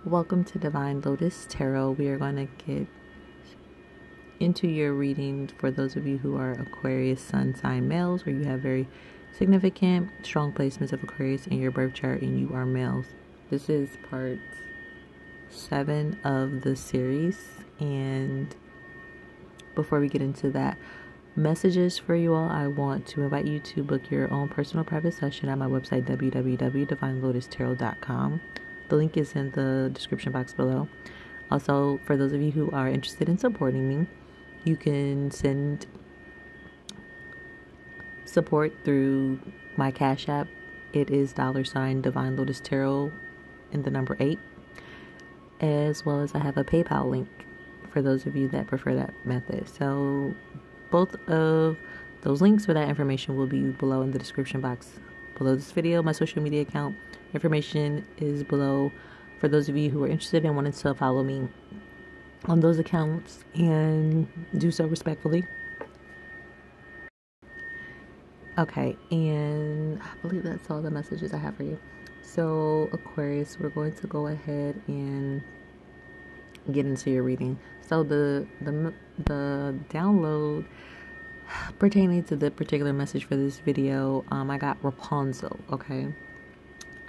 Welcome to Divine Lotus Tarot. We are going to get into your reading for those of you who are Aquarius sun sign males, or you have very significant, strong placements of Aquarius in your birth chart and you are males. This is part 7 of the series, and before we get into that, messages for you all, I want to invite you to book your own personal private session at my website, www.divinelotustarot.com. The link is in the description box below. Also, for those of you who are interested in supporting me, you can send support through my Cash App. It is $ Divine Lotus Tarot and the number 8. As well as I have a PayPal link for those of you that prefer that method. So both of those links for that information will be below in the description box below this video. My social media account information is below for those of you who are interested and wanted to follow me on those accounts, and do so respectfully. Okay, and I believe that's all the messages I have for you. So Aquarius, we're going to go ahead and get into your reading. So the download pertaining to the particular message for this video, I got Rapunzel, okay?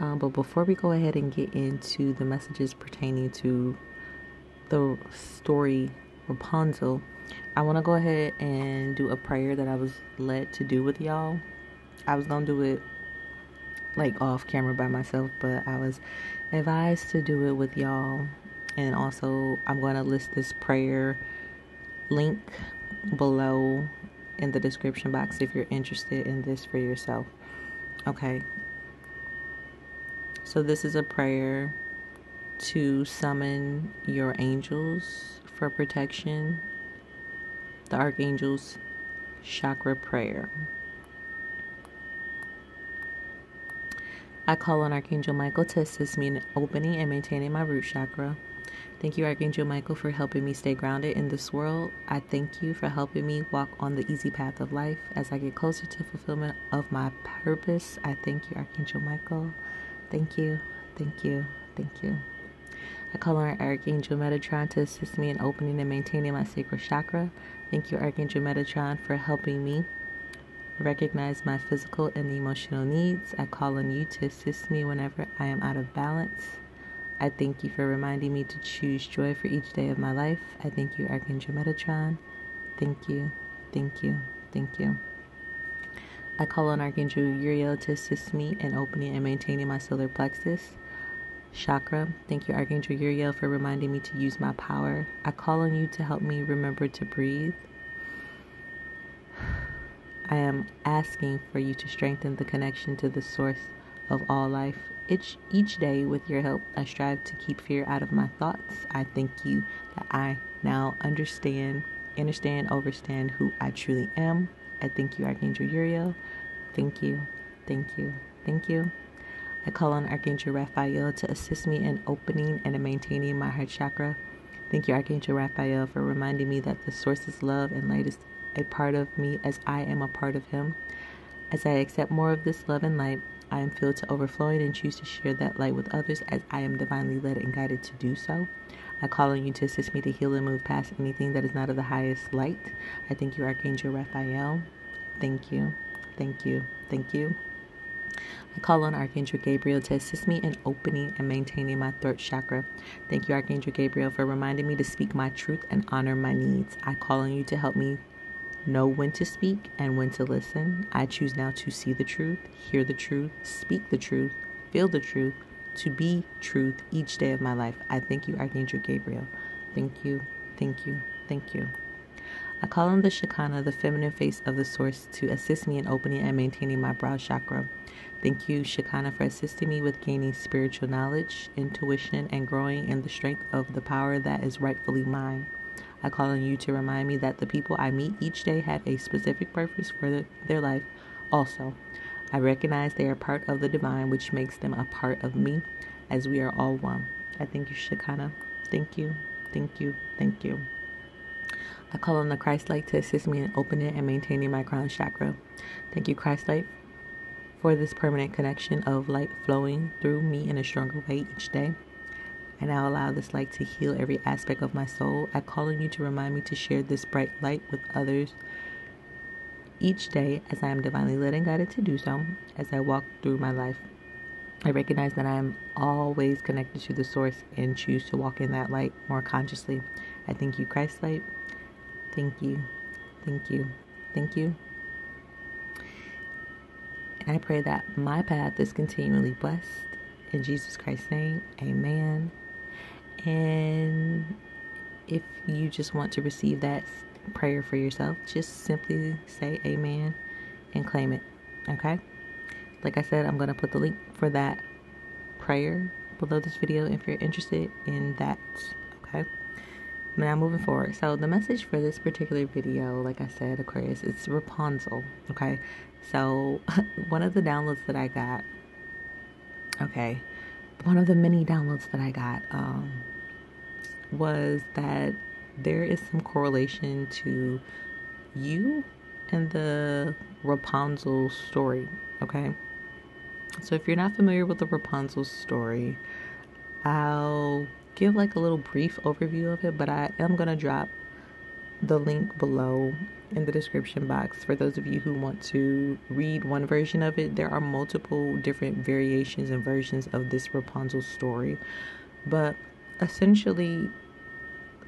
But before we go ahead and get into the messages pertaining to the story Rapunzel, I want to go ahead and do a prayer that I was led to do with y'all. I was going to do it like off camera by myself, but I was advised to do it with y'all. And also, I'm going to list this prayer link below in the description box if you're interested in this for yourself. Okay. So this is a prayer to summon your angels for protection. The Archangel's Chakra Prayer. I call on Archangel Michael to assist me in opening and maintaining my root chakra. Thank you, Archangel Michael, for helping me stay grounded in this world. I thank you for helping me walk on the easy path of life as I get closer to fulfillment of my purpose. I thank you, Archangel Michael. Thank you, thank you, thank you. I call on Archangel Metatron to assist me in opening and maintaining my sacral chakra. Thank you, Archangel Metatron, for helping me recognize my physical and emotional needs. I call on you to assist me whenever I am out of balance. I thank you for reminding me to choose joy for each day of my life. I thank you, Archangel Metatron. Thank you, thank you, thank you. I call on Archangel Uriel to assist me in opening and maintaining my solar plexus chakra. Thank you, Archangel Uriel, for reminding me to use my power. I call on you to help me remember to breathe. I am asking for you to strengthen the connection to the source of all life. Each day, with your help, I strive to keep fear out of my thoughts. I thank you that I now understand, overstand who I truly am. I thank you, Archangel Uriel. Thank you, thank you, thank you. I call on Archangel Raphael to assist me in opening and in maintaining my heart chakra. Thank you, Archangel Raphael, for reminding me that the source is love and light is a part of me as I am a part of him. As I accept more of this love and light, I am filled to overflowing and choose to share that light with others as I am divinely led and guided to do so. I call on you to assist me to heal and move past anything that is not of the highest light. I thank you, Archangel Raphael. Thank you, thank you, thank you. I call on Archangel Gabriel to assist me in opening and maintaining my throat chakra. Thank you, Archangel Gabriel, for reminding me to speak my truth and honor my needs. I call on you to help me know when to speak and when to listen. I choose now to see the truth, hear the truth, speak the truth, feel the truth, to be truth each day of my life. I thank you, Archangel Gabriel. Thank you, thank you, thank you. I call on the Shekinah, the feminine face of the source, to assist me in opening and maintaining my brow chakra. Thank you, Shekinah, for assisting me with gaining spiritual knowledge, intuition, and growing in the strength of the power that is rightfully mine. I call on you to remind me that the people I meet each day have a specific purpose for their life also. I recognize they are part of the divine, which makes them a part of me, as we are all one. I thank you, Shekinah. Thank you, thank you, thank you. I call on the Christ light to assist me in opening and maintaining my crown chakra. Thank you, Christ light, for this permanent connection of light flowing through me in a stronger way each day. I now allow this light to heal every aspect of my soul. I call on you to remind me to share this bright light with others each day as I am divinely led and guided to do so. As I walk through my life, I recognize that I am always connected to the source and choose to walk in that light more consciously. I thank you, Christ light. Thank you. Thank you. Thank you. And I pray that my path is continually blessed. In Jesus Christ's name, amen. And if you just want to receive that prayer for yourself, just simply say amen and claim it. Okay? Like I said, I'm going to put the link for that prayer below this video if you're interested in that. Okay? Now moving forward. So the message for this particular video, like I said, Aquarius, it's Rapunzel. Okay? So one of the downloads that I got, okay, one of the many downloads that I got was that there is some correlation to you and the Rapunzel story. Okay? So if you're not familiar with the Rapunzel story, I'll give like a little brief overview of it, but I am going to drop the link below in the description box for those of you who want to read one version of it. There are multiple different variations and versions of this Rapunzel story, but essentially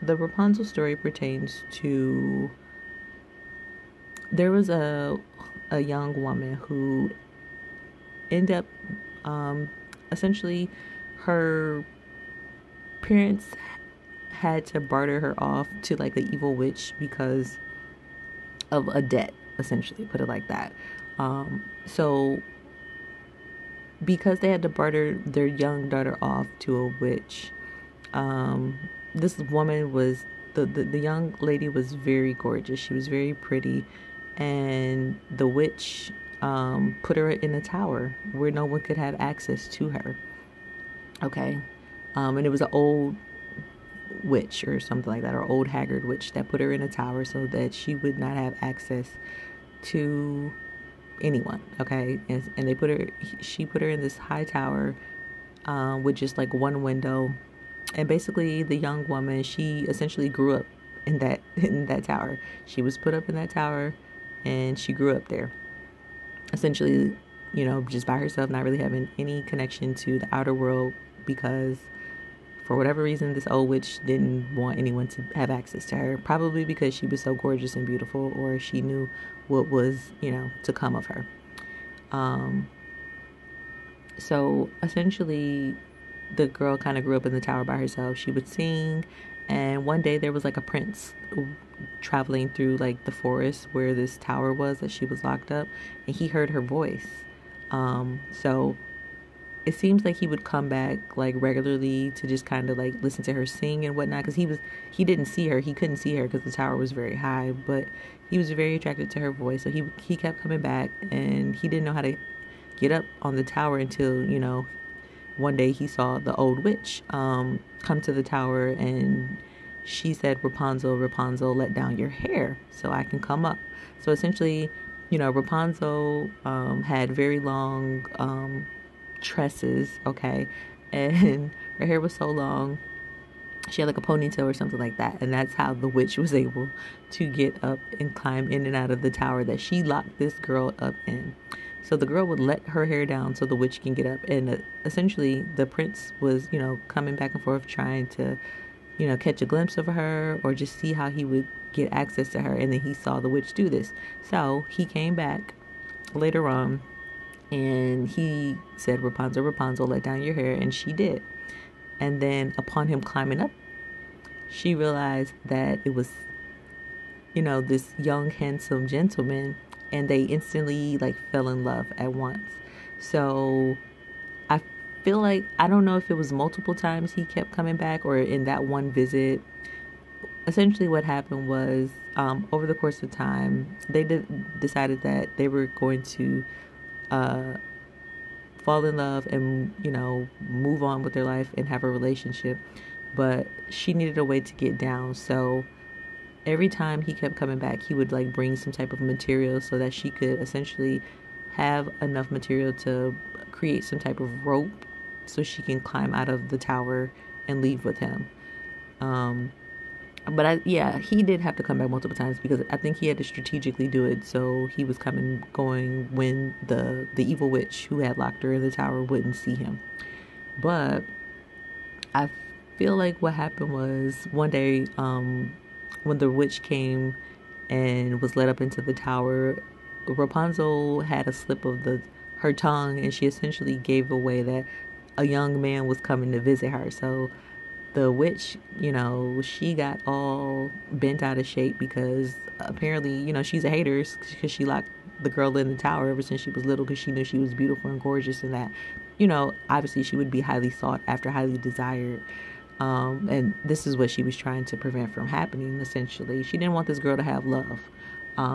the Rapunzel story pertains to, there was a young woman who ended up essentially her parents had to barter her off to like an evil witch because of a debt, essentially, put it like that. So because they had to barter their young daughter off to a witch, this woman was, the young lady was very gorgeous. She was very pretty, and the witch put her in a tower where no one could have access to her. Okay. And it was an old witch or something like that, or old haggard witch that put her in a tower so that she would not have access to anyone. Okay. And she put her in this high tower with just like one window. And basically the young woman, she essentially grew up in that tower. She was put up in that tower and she grew up there. Essentially, you know, just by herself, not really having any connection to the outer world, because for whatever reason, this old witch didn't want anyone to have access to her. Probably because she was so gorgeous and beautiful, or she knew what was, you know, to come of her. So essentially, the girl kind of grew up in the tower by herself. She would sing, and one day there was like a prince traveling through like the forest where this tower was that she was locked up, and he heard her voice. So it seems like he would come back like regularly to just kind of like listen to her sing and whatnot, because he didn't see her, he couldn't see her because the tower was very high, but he was very attracted to her voice. So he kept coming back, and he didn't know how to get up on the tower until, you know, one day he saw the old witch come to the tower, and she said, Rapunzel, Rapunzel, let down your hair so I can come up. So essentially, you know, Rapunzel had very long tresses, okay, and her hair was so long, she had like a ponytail or something like that, and that's how the witch was able to get up and climb in and out of the tower that she locked this girl up in. So the girl would let her hair down so the witch can get up, and essentially the prince was, you know, coming back and forth trying to, you know, catch a glimpse of her or just see how he would get access to her, and then he saw the witch do this. So he came back later on, and he said, Rapunzel, Rapunzel, let down your hair, and she did. And then upon him climbing up, she realized that it was, you know, this young, handsome gentleman, and they instantly like fell in love at once. So I feel like, I don't know if it was multiple times he kept coming back or in that one visit. Essentially what happened was, over the course of time, they decided that they were going to fall in love and, you know, move on with their life and have a relationship. But she needed a way to get down. So every time he kept coming back, he would like bring some type of material so that she could essentially have enough material to create some type of rope so she can climb out of the tower and leave with him. But he did have to come back multiple times because I think he had to strategically do it so he was going when the evil witch who had locked her in the tower wouldn't see him. But I feel like what happened was one day, when the witch came and was led up into the tower, Rapunzel had a slip of her tongue, and she essentially gave away that a young man was coming to visit her. So the witch, she got all bent out of shape because apparently, she's a hater because she locked the girl in the tower ever since she was little because she knew she was beautiful and gorgeous, and that, obviously she would be highly sought after, highly desired. And this is what she was trying to prevent from happening, essentially. She didn't want this girl to have love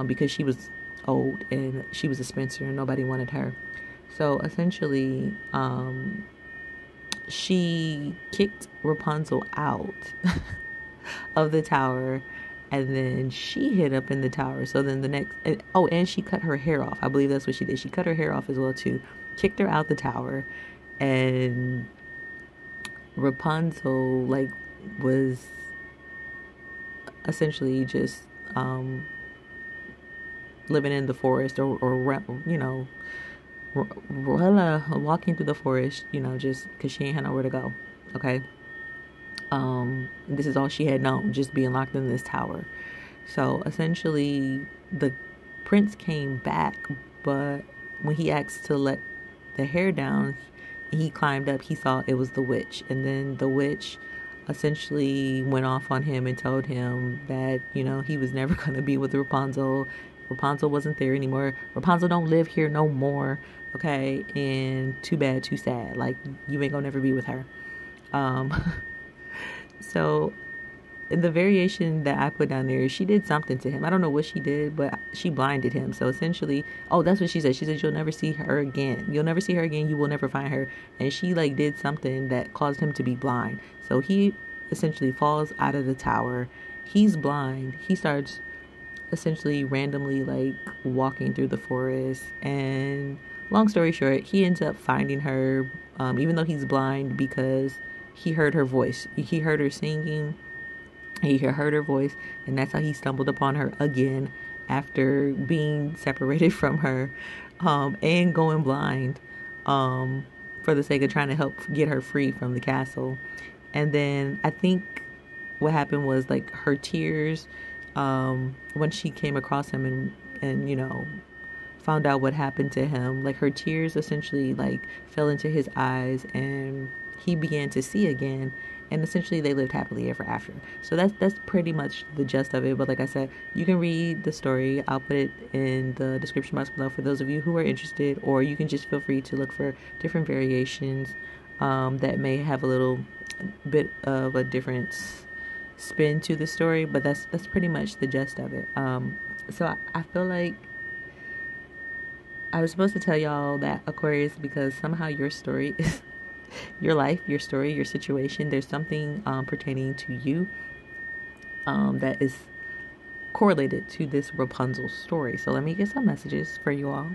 because she was old and she was a spinster and nobody wanted her. So essentially, she kicked Rapunzel out of the tower, and then she hid up in the tower. So then and she cut her hair off. I believe that's what she did. She cut her hair off as well too. Kicked her out the tower, and Rapunzel was essentially just living in the forest or walking through the forest, just because she ain't had nowhere to go. Okay. This is all she had known, just being locked in this tower. So essentially the prince came back, but when he asked to let the hair down, he climbed up, he saw it was the witch. And then the witch essentially went off on him and told him that, he was never going to be with Rapunzel. Rapunzel wasn't there anymore. Rapunzel don't live here no more. Okay. And too bad, too sad. You ain't gonna never be with her. So in the variation that I put down there, she did something to him. I don't know what she did, but she blinded him. So essentially, that's what she said. She said, you'll never see her again. You'll never see her again. You will never find her. And she did something that caused him to be blind. So he essentially falls out of the tower. He's blind. He starts essentially randomly walking through the forest, and long story short, he ends up finding her, even though he's blind, because he heard her voice. He heard her singing. He heard her voice, and that's how he stumbled upon her again after being separated from her, and going blind, for the sake of trying to help get her free from the castle. And then I think what happened was her tears, when she came across him and found out what happened to him, her tears essentially fell into his eyes, and he began to see again, and essentially they lived happily ever after. So that's pretty much the gist of it. But like I said, you can read the story. I'll put it in the description box below for those of you who are interested, or you can just feel free to look for different variations that may have a little bit of a different spin to the story, but that's pretty much the gist of it. So I feel like I was supposed to tell y'all that, Aquarius, because somehow your story is your life, your story, your situation. There's something pertaining to you that is correlated to this Rapunzel story. So let me get some messages for you all.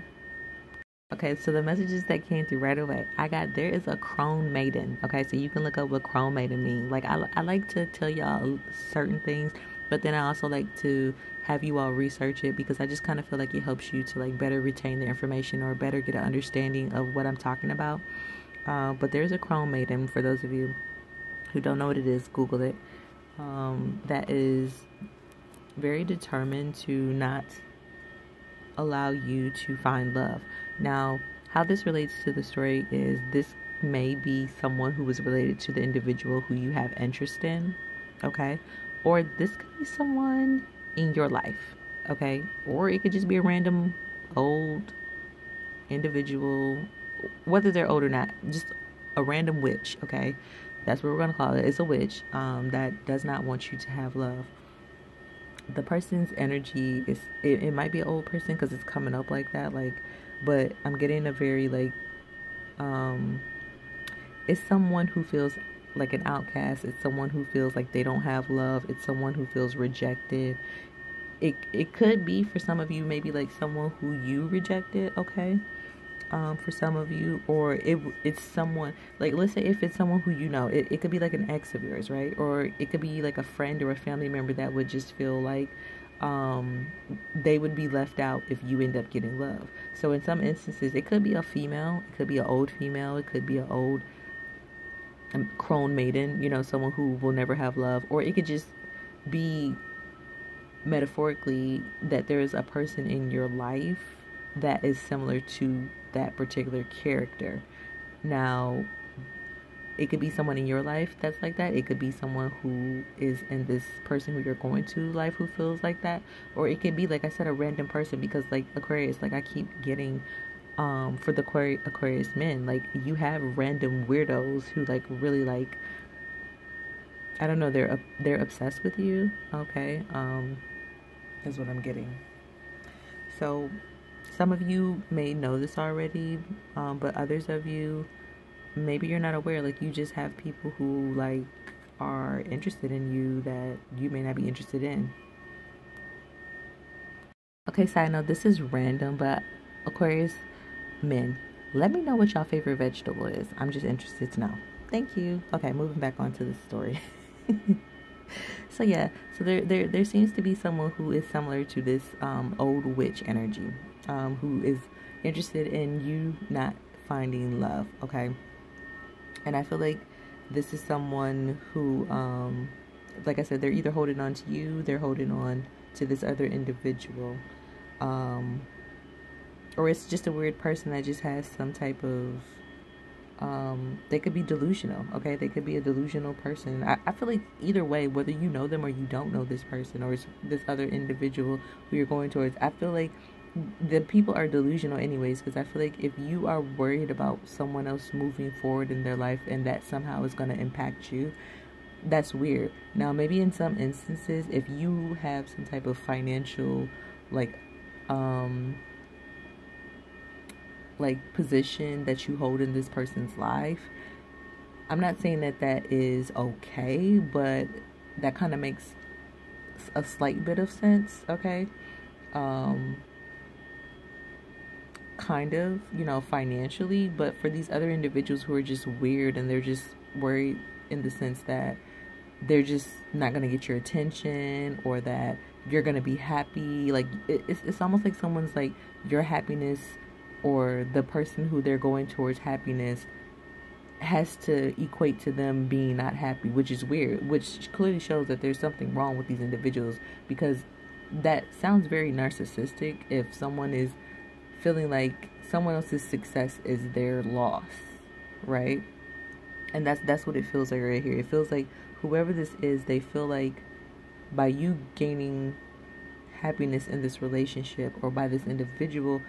Okay, so the messages that came through right away, I got, there is a crone maiden. Okay, so you can look up what crone maiden means. I like to tell y'all certain things, but then I also like to have you all research it, because I just kind of feel like it helps you to better retain the information or better get an understanding of what I'm talking about. But there's a crone maiden, for those of you who don't know what it is, Google it. That is very determined to not allow you to find love. Now, how this relates to the story is this may be someone who was related to the individual who you have interest in, okay? Or this could be someone in your life, okay? Or it could just be a random old individual, whether they're old or not, just a random witch, okay? That's what we're going to call it. It's a witch that does not want you to have love. The person's energy is, it might be an old person because it's coming up like that, but I'm getting a very it's someone who feels like an outcast. It's someone who feels like they don't have love. It's someone who feels rejected. It could be, for some of you, maybe someone who you rejected, okay? for some of you, or it's someone, like, let's say if it's someone who you know, it could be like an ex of yours, right? Or it could be like a friend or a family member that would just feel like they would be left out if you end up getting love. So in some instances, it could be a female, it could be an old female, it could be an old crone maiden, you know, someone who will never have love, or it could just be metaphorically that there is a person in your life that is similar to that particular character. Now, it could be someone in your life that's like that. It could be someone who is in this person who you're going to life who feels like that. Or it could be, like I said, a random person, because like Aquarius, like I keep getting for the Aquarius men, like you have random weirdos who like really like, I don't know, they're obsessed with you. Okay, is what I'm getting. So some of you may know this already, but others of you, maybe you're not aware. Like you just have people who like are interested in you that you may not be interested in. Okay, side note, this is random, but Aquarius men, let me know what y'all favorite vegetable is. I'm just interested to know. Thank you. Okay, moving back onto the story. So yeah, so there seems to be someone who is similar to this old witch energy, who is interested in you not finding love. Okay, and I feel like this is someone who, like I said, they're either holding on to you, they're holding on to this other individual, or it's just a weird person that just has some type of, they could be delusional, okay? They could be a delusional person. I feel like either way, whether you know them or you don't know this person, or it's this other individual who you're going towards, I feel like the people are delusional anyways, because I feel like if you are worried about someone else moving forward in their life and that somehow is going to impact you, that's weird. Now, maybe in some instances, if you have some type of financial, like position that you hold in this person's life, I'm not saying that that is okay, but that kind of makes a slight bit of sense, okay? Kind of, you know, financially. But for these other individuals who are just weird and they're just worried in the sense that they're just not going to get your attention, or that you're going to be happy, like it's almost like someone's like, your happiness or the person who they're going towards happiness has to equate to them being not happy, which is weird, which clearly shows that there's something wrong with these individuals, because that sounds very narcissistic if someone is feeling like someone else's success is their loss, right? And that's what it feels like right here. It feels like whoever this is, they feel like by you gaining happiness in this relationship, or by this individual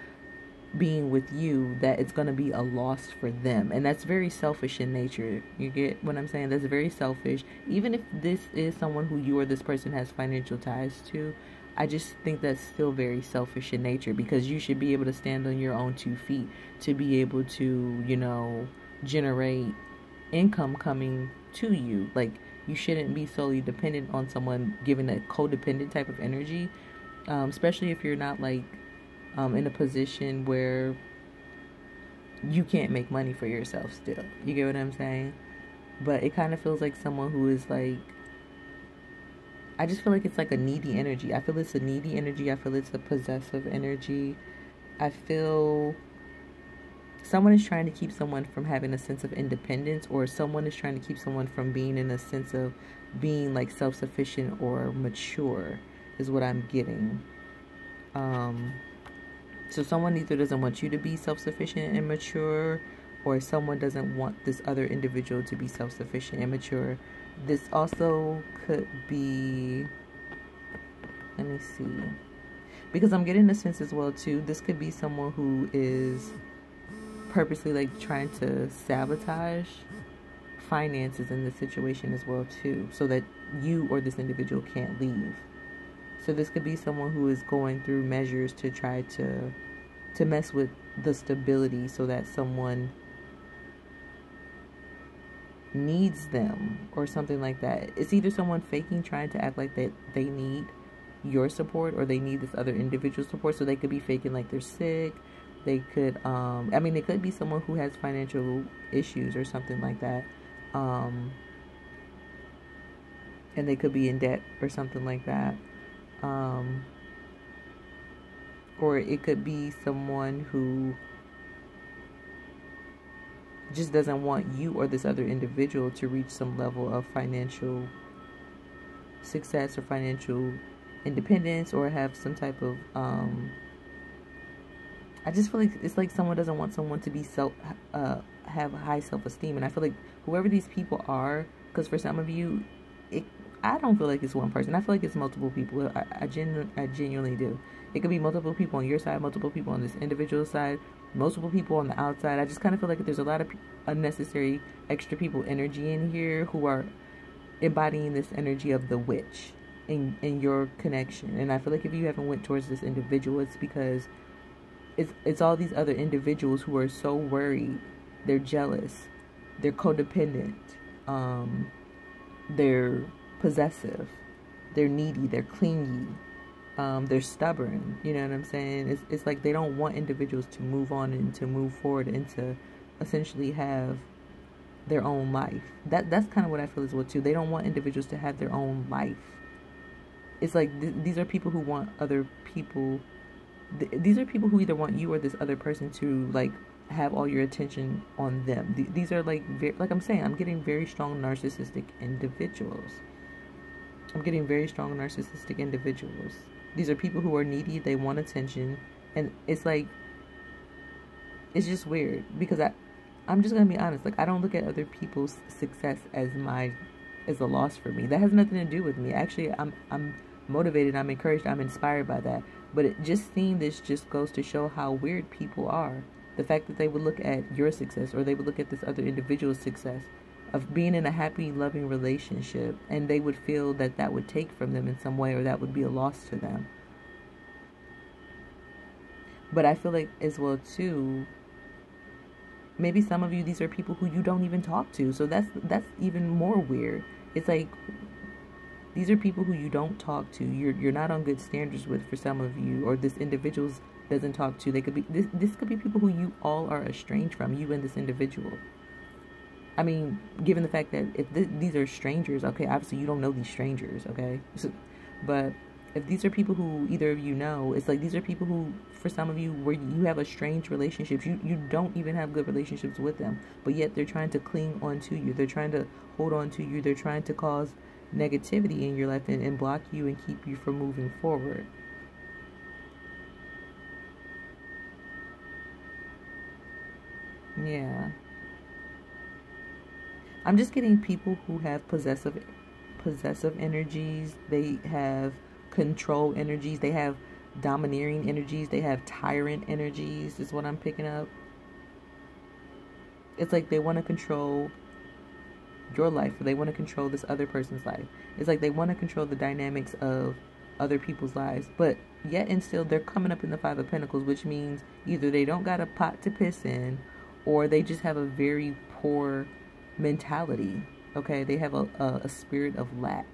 being with you, that it's going to be a loss for them. And that's very selfish in nature. You get what I'm saying? That's very selfish. Even if this is someone who you or this person has financial ties to, I just think that's still very selfish in nature, because you should be able to stand on your own 2 feet to be able to, you know, generate income coming to you. Like, you shouldn't be solely dependent on someone giving a codependent type of energy, especially if you're not like in a position where you can't make money for yourself still. You get what I'm saying? But it kind of feels like someone who is like, I just feel like it's like a needy energy. I feel it's a needy energy. I feel it's a possessive energy. I feel someone is trying to keep someone from having a sense of independence, or someone is trying to keep someone from being in a sense of being like self-sufficient or mature, is what I'm getting. So someone either doesn't want you to be self-sufficient and mature, or someone doesn't want this other individual to be self-sufficient and mature. This also could be, let me see, because I'm getting a sense as well too, this could be someone who is purposely like trying to sabotage finances in this situation as well too, so that you or this individual can't leave. So this could be someone who is going through measures to try to mess with the stability, so that someone needs them or something like that. It's either someone faking, trying to act like that they need your support, or they need this other individual's support. So they could be faking like they're sick, They could, I mean, it could be someone who has financial issues or something like that. And they could be in debt or something like that. Or it could be someone who just doesn't want you or this other individual to reach some level of financial success or financial independence, or have some type of I just feel like it's like someone doesn't want someone to be have high self-esteem. And I feel like whoever these people are, because for some of you, I don't feel like it's one person. I feel like it's multiple people. I genuinely do. It could be multiple people on your side, multiple people on this individual side, multiple people on the outside. I just kind of feel like there's a lot of unnecessary extra people energy in here who are embodying this energy of the witch in your connection. And I feel like if you haven't went towards this individual, it's because it's all these other individuals who are so worried. They're jealous. They're codependent. They're possessive. They're needy. They're clingy. They're stubborn. You know what I'm saying? It's like they don't want individuals to move on and to move forward and to essentially have their own life. That's kind of what I feel as well too. They don't want individuals to have their own life. It's like these are people who want other people. These are people who either want you or this other person to like have all your attention on them. These are like I'm saying, I'm getting very strong narcissistic individuals. I'm getting very strong narcissistic individuals. These are people who are needy. They want attention, and it's like it's just weird because I'm just gonna be honest. Like I don't look at other people's success as a loss for me. That has nothing to do with me. Actually, I'm motivated. I'm encouraged. I'm inspired by that. But just seeing this just goes to show how weird people are. The fact that they would look at your success, or they would look at this other individual's success of being in a happy, loving relationship, and they would feel that that would take from them in some way, or that would be a loss to them. But I feel like as well too, maybe some of you, these are people who you don't even talk to. So that's even more weird. It's like these are people who you don't talk to. You're not on good standards with, for some of you, or this individual doesn't talk to. They could be this could be people who you all are estranged from, you and this individual. I mean, given the fact that if these are strangers, okay, obviously you don't know these strangers, okay? But if these are people who either of you know, it's like these are people who, for some of you, where you have a strange relationship. You don't even have good relationships with them, but yet they're trying to cling on to you. They're trying to hold on to you. They're trying to cause negativity in your life and block you and keep you from moving forward. Yeah. I'm just getting people who have possessive energies. They have control energies. They have domineering energies. They have tyrant energies is what I'm picking up. It's like they want to control your life, or they want to control this other person's life. It's like they want to control the dynamics of other people's lives, but yet and still they're coming up in the Five of Pentacles, which means either they don't got a pot to piss in, or they just have a very poor mentality. Okay, they have a spirit of lack.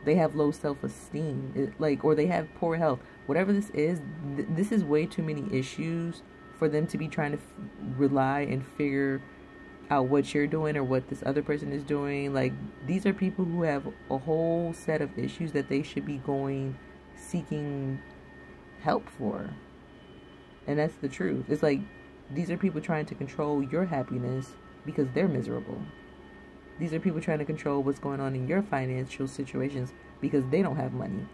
They have low self-esteem, or they have poor health. Whatever this is, this is way too many issues for them to be trying to rely and figure out what you're doing or what this other person is doing. Like, these are people who have a whole set of issues that they should be seeking help for. And that's the truth. It's like these are people trying to control your happiness because they're miserable. These are people trying to control what's going on in your financial situations because they don't have money,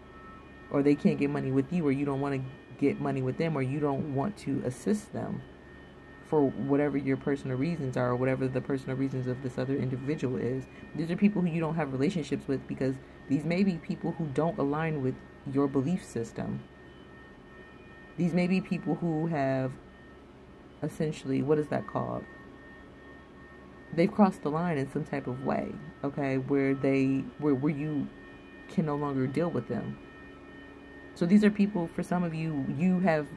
or they can't get money with you, or you don't want to get money with them, or you don't want to assist them for whatever your personal reasons are, or whatever the personal reasons of this other individual is. These are people who you don't have relationships with because these may be people who don't align with your belief system. These may be people who have essentially, what is that called? They've crossed the line in some type of way, okay, where you can no longer deal with them. So these are people, for some of you, you have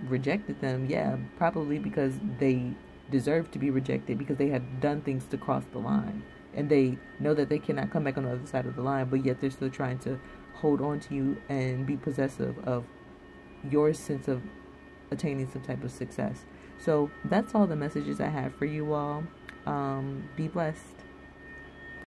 rejected them, yeah, probably because they deserve to be rejected, because they have done things to cross the line, and they know that they cannot come back on the other side of the line, but yet they're still trying to hold on to you and be possessive of your sense of attaining some type of success. So that's all the messages I have for you all. Be blessed.